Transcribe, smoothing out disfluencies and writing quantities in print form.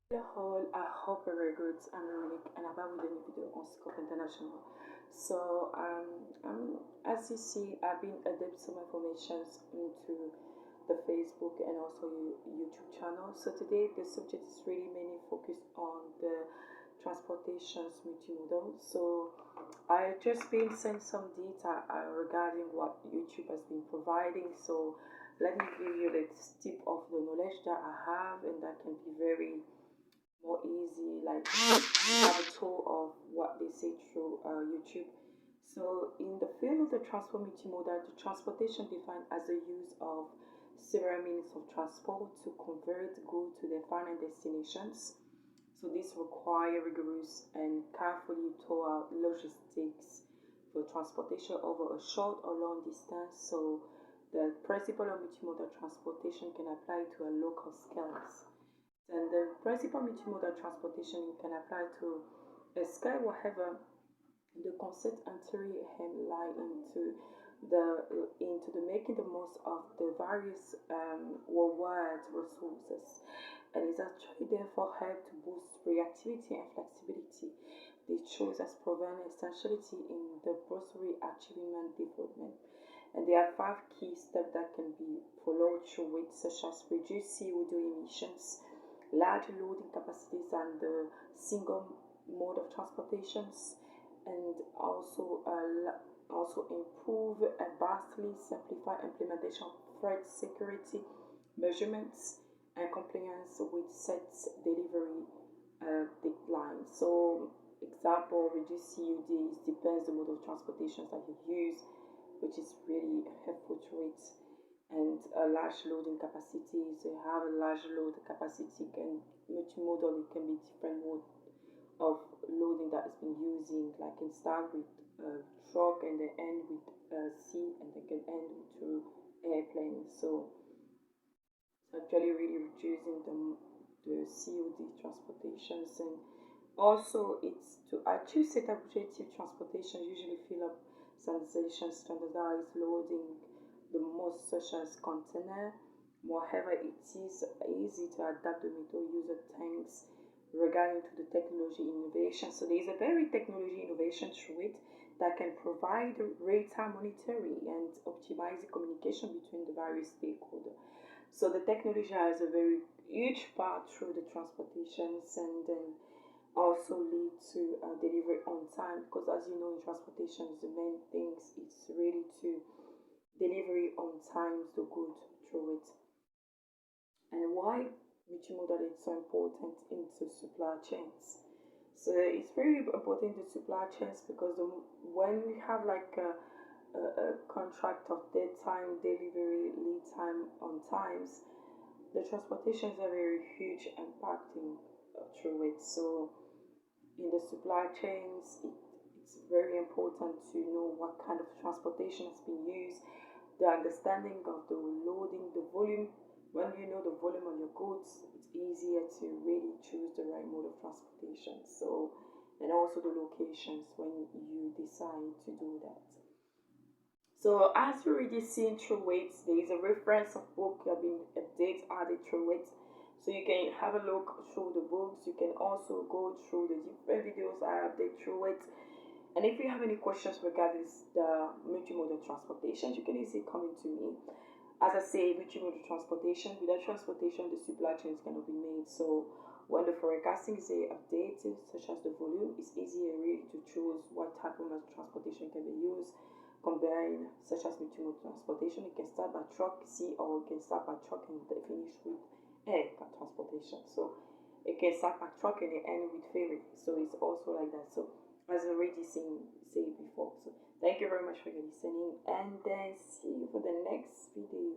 Hello all, I hope you're very good. I'm Monique and I'm back with a new video on Scope International. As you see, I've been adding some information into the Facebook and also YouTube channel. So today the subject is really mainly focused on the transportations multimodal. So I just been sent some data regarding what YouTube has been providing. So let me give you the tip of the knowledge that I have, and that can be very more easy, like have a tour of what they say through YouTube. So in the field of the transport multimodal, the transportation defined as the use of several means of transport to convert goods to their final destinations. So this require rigorous and carefully thought out logistics for transportation over a short or long distance. So the principle of multimodal transportation can apply to a local scales. And the principal multimodal transportation you can apply to a scale wherever the concept and theory lie into the making the most of the various worldwide resources, and is actually therefore help to boost reactivity and flexibility. This shows as proven essentiality in the bursary achievement development. And there are five key steps that can be followed through it, such as reduce CO2 emissions, large loading capacities, and the single mode of transportations, and also improve and vastly simplify implementation of freight security measurements and compliance with set delivery deadlines. So example, reduce CODs depends the mode of transportation that you use, which is really helpful to it. And a large loading capacity, so you have a large load capacity, can multimodal, it can be different mode of loading that has been using, like can start with truck and then end with sea, and they can end with through airplane. So it's actually really reducing the COD transportations. And also it's to achieve set objective transportation usually fill up standardized loading the most, such as container. Moreover, it is easy to adapt the method user tanks regarding to the technology innovation. So there is a very technology innovation through it that can provide real-time monitoring and optimize the communication between the various stakeholders. So the technology has a very huge part through the transportations, and then also lead to delivery on time, because as you know in transportation the main things is really to delivery on time the good through it. And why multimodal is so important into supply chains. So it's very important in supply chains because when we have like a contract of dead time, delivery, lead time, on times, the transportations are very huge impacting through it. So in the supply chains, it's very important to know what kind of transportation has been used, the understanding of the loading, the volume. When you know the volume on your goods, it's easier to really choose the right mode of transportation. So, and also the locations when you decide to do that. So as you already seen through it, there is a reference of book that have been updated added through it. So you can have a look through the books. You can also go through the different videos I update through it. And if you have any questions regarding the multimodal transportation, you can easily come into me. As I say, multimodal transportation, without transportation, the supply chains cannot be made. So when the forecasting is updated, such as the volume, it's easier really to choose what type of transportation can be used. Combine such as multimodal transportation, it can start by truck, sea, or it can start by truck and finish with air transportation. So it can start by truck and end with ferry. So it's also like that. So as I already said before. So thank you very much for your listening, and then see you for the next video.